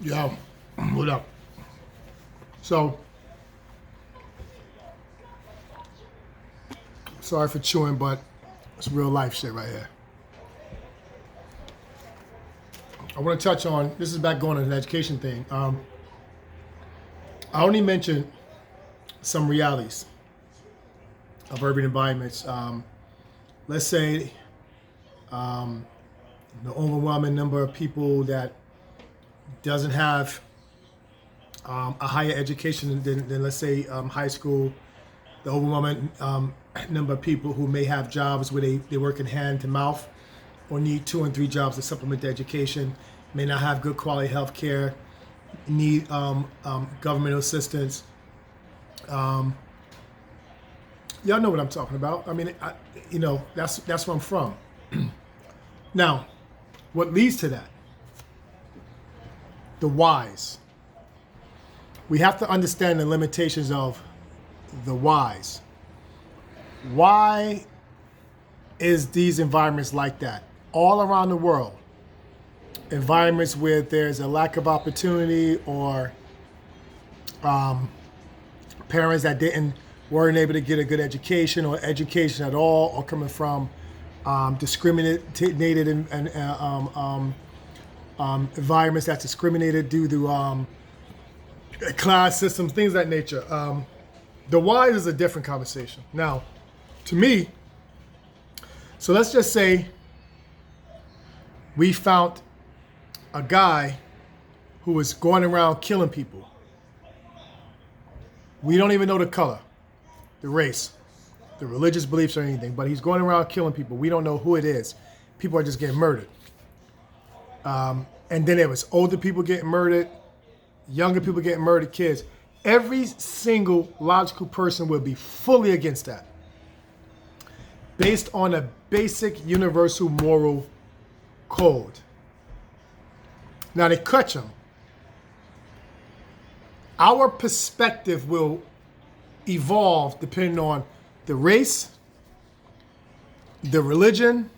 Yo, what up? So, sorry for chewing, but it's real life shit right here. I want to touch on this is back going on the education thing. I only mentioned some realities of urban environments. Let's say the overwhelming number of people that doesn't have a higher education than let's say high school, the overwhelming number of people who may have jobs where they work in hand to mouth or need 2 and 3 jobs to supplement their education, may not have good quality health care, need governmental assistance. Y'all know what I'm talking about. I mean, that's where I'm from. Now, what leads to that? The whys. We have to understand the limitations of the whys. Why is these environments like that? All around the world, environments where there's a lack of opportunity or parents that weren't able to get a good education or education at all, or coming from discriminated environments that's discriminated due to class systems, things of that nature. The why is a different conversation. Now, to me, so let's just say we found a guy who was going around killing people. We don't even know the color, the race, the religious beliefs or anything, but he's going around killing people. We don't know who it is. People are just getting murdered. And then there was older people getting murdered, younger people getting murdered, kids. Every single logical person will be fully against that, based on a basic universal moral code. Now they catch them. Our perspective will evolve depending on the race, the religion,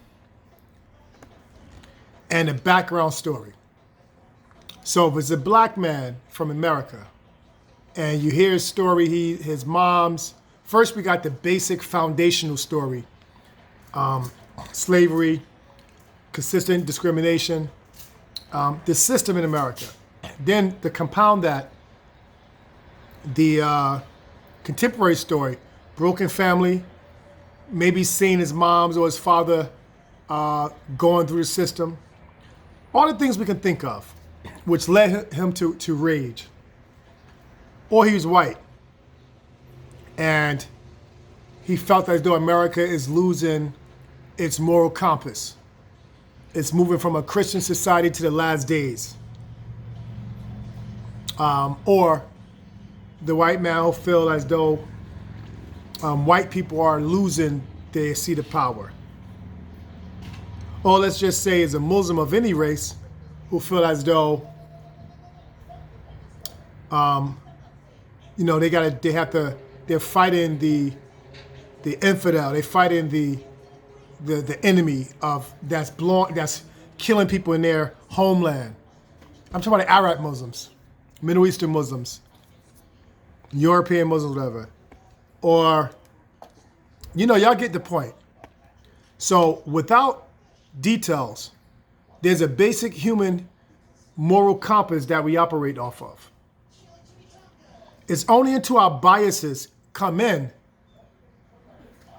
and the background story. So if it's a black man from America, and you hear his story, his mom's, first we got the basic foundational story, slavery, consistent discrimination, the system in America. Then to compound that, the contemporary story, broken family, maybe seeing his mom's or his father going through the system. All the things we can think of, which led him to rage. Or he was white, and he felt as though America is losing its moral compass. It's moving from a Christian society to the last days. Or the white man who feel as though white people are losing their seat of power. Or let's just say is a Muslim of any race who feel as though they're fighting the infidel, they're fighting the enemy that's killing people in their homeland. I'm talking about the Arab Muslims, Middle Eastern Muslims, European Muslims, whatever. Or, y'all get the point. So without details, there's a basic human moral compass that we operate off of. It's only until our biases come in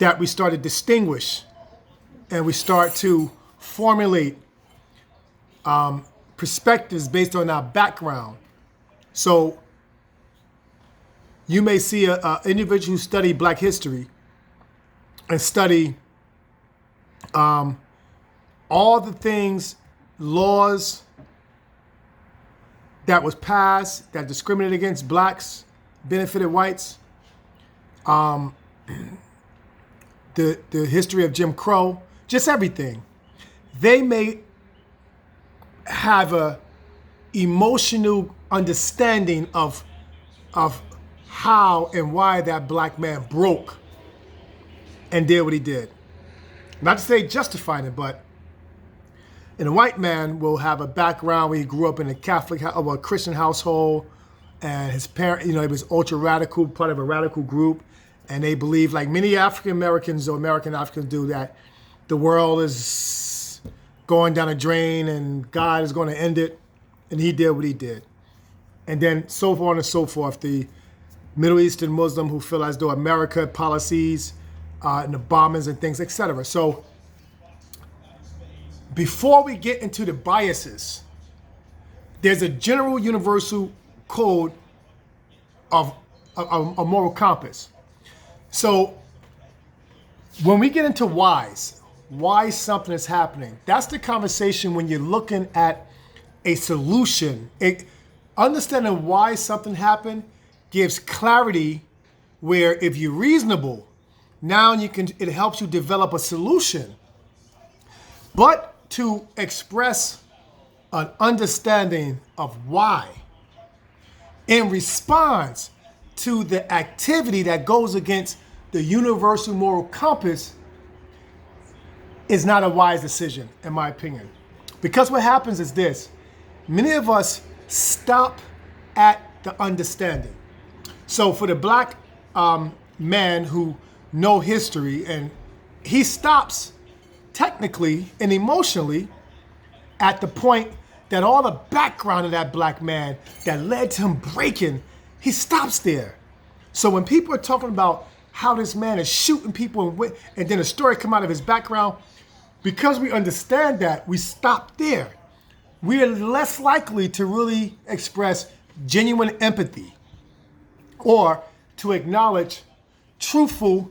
that we start to distinguish and we start to formulate perspectives based on our background. So you may see an individual who study Black history and study all the things, laws that was passed that discriminated against blacks, benefited whites, the history of Jim Crow, just everything. They may have a emotional understanding of how and why that black man broke and did what he did. Not to say justifying it, but And a white man will have a background where he grew up in a Catholic or a Christian household, and his parent, he was ultra radical, part of a radical group, and they believe, like many African Americans or American Africans do, that the world is going down a drain and God is going to end it, and he did what he did. And then so on and so forth. The Middle Eastern Muslim who feel as though America policies and the bombings and things, etc. So before we get into the biases, there's a general universal code of a moral compass. So when we get into why something is happening, that's the conversation when you're looking at a solution. Understanding why something happened gives clarity, where if you're reasonable, now it helps you develop a solution. But to express an understanding of why in response to the activity that goes against the universal moral compass is not a wise decision, in my opinion. Because what happens is this: many of us stop at the understanding. So for the black man who know history, and he stops technically and emotionally at the point that all the background of that black man that led to him breaking, he stops there. So when people are talking about how this man is shooting people and then a story come out of his background, because we understand that, we stop there. We are less likely to really express genuine empathy or to acknowledge truthful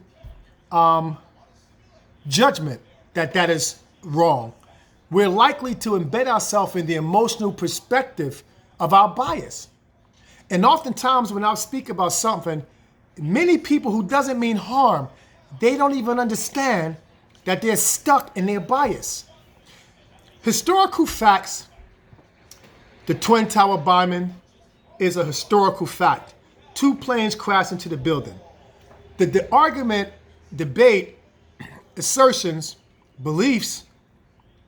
judgment that is wrong. We're likely to embed ourselves in the emotional perspective of our bias. And oftentimes when I speak about something, many people who doesn't mean harm, they don't even understand that they're stuck in their bias. Historical facts, the Twin Tower bombing is a historical fact. 2 planes crashed into the building. The argument, debate, assertions, beliefs,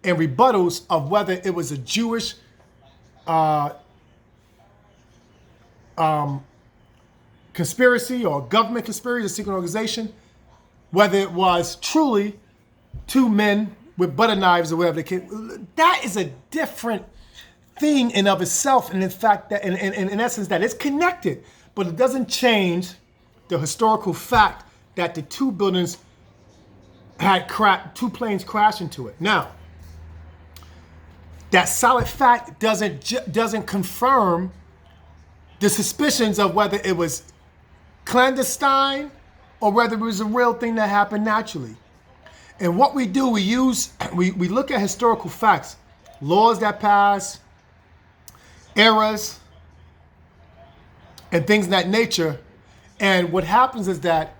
and rebuttals of whether it was a Jewish conspiracy or government conspiracy, a secret organization, whether it was truly 2 men with butter knives or whatever, that is a different thing in of itself. And in fact, that in essence, that it's connected, but it doesn't change the historical fact that the 2 buildings had 2 planes crash into it. Now, that solid fact doesn't confirm the suspicions of whether it was clandestine or whether it was a real thing that happened naturally. And what we do, we look at historical facts, laws that pass, eras, and things of that nature. And what happens is that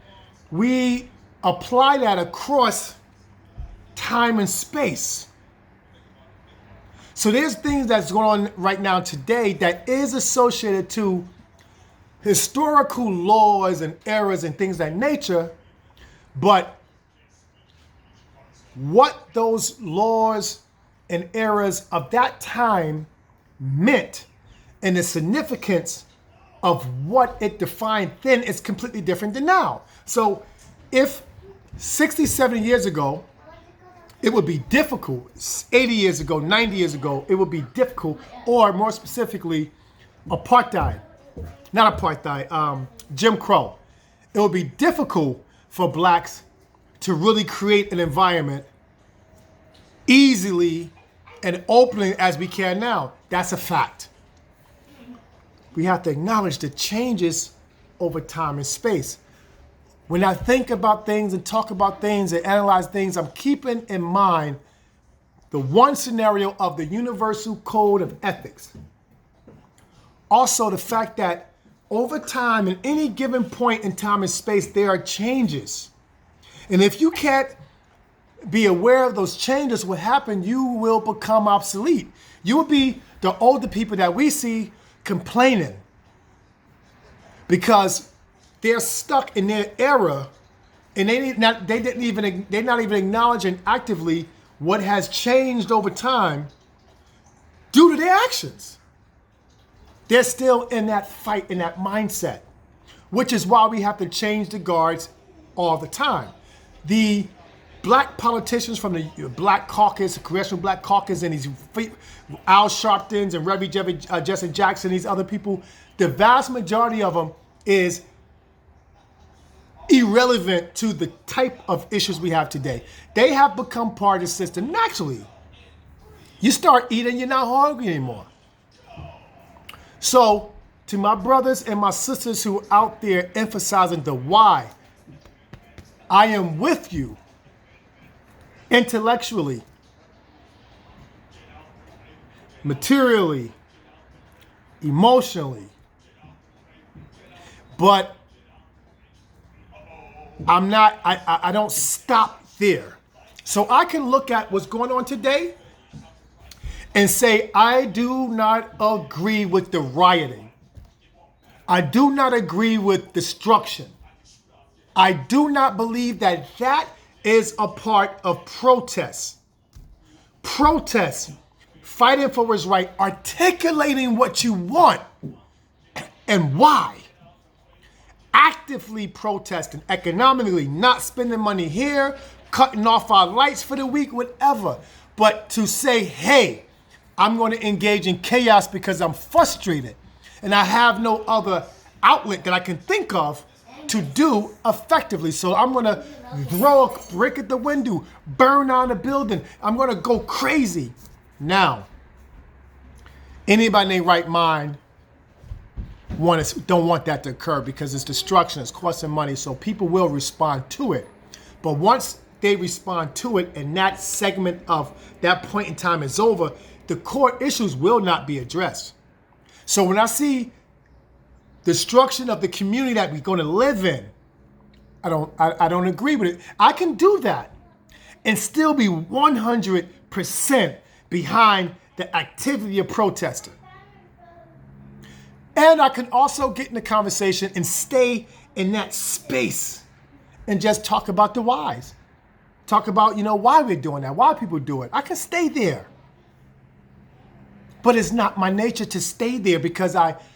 we apply that across time and space. So there's things that's going on right now today that is associated to historical laws and eras and things of that nature, but what those laws and eras of that time meant and the significance of what it defined then is completely different than now. So if 60, 70 years ago, it would be difficult, 80 years ago, 90 years ago, it would be difficult, or more specifically, Jim Crow. It would be difficult for blacks to really create an environment easily and openly as we can now. That's a fact. We have to acknowledge the changes over time and space. When I think about things and talk about things and analyze things, I'm keeping in mind the one scenario of the universal code of ethics. Also, the fact that over time, in any given point in time and space, there are changes. And if you can't be aware of those changes, what happen, you will become obsolete. You will be the older people that we see complaining because they're stuck in their era, and they're not even acknowledging actively what has changed over time due to their actions. They're still in that fight, in that mindset, which is why we have to change the guards all the time. The black politicians from the Black Caucus, the Congressional Black Caucus, and these Al Sharptons and Reverend Jesse Jackson, these other people, the vast majority of them is irrelevant to the type of issues we have today. They have become part of the system naturally. You start eating, you're not hungry anymore. So, to my brothers and my sisters who are out there emphasizing the why, I am with you intellectually, materially, emotionally, but I don't stop there. So I can look at what's going on today and say, I do not agree with the rioting. I do not agree with destruction. I do not believe that that is a part of protest. Protest, fighting for what's right, articulating what you want and why. Actively protesting economically, not spending money here, cutting off our lights for the week, whatever. But to say, hey, I'm going to engage in chaos because I'm frustrated and I have no other outlet that I can think of to do effectively. So I'm going to throw a brick at the window, burn down the building. I'm going to go crazy. Now, anybody in their right mind don't want that to occur because it's destruction, it's costing money, so people will respond to it. But once they respond to it and that segment of that point in time is over, the core issues will not be addressed. So when I see destruction of the community that we're going to live in, I don't agree with it. I can do that and still be 100% behind the activity of protesting. And I can also get in the conversation and stay in that space and just talk about the whys. Talk about, why we're doing that, why people do it. I can stay there. But it's not my nature to stay there because I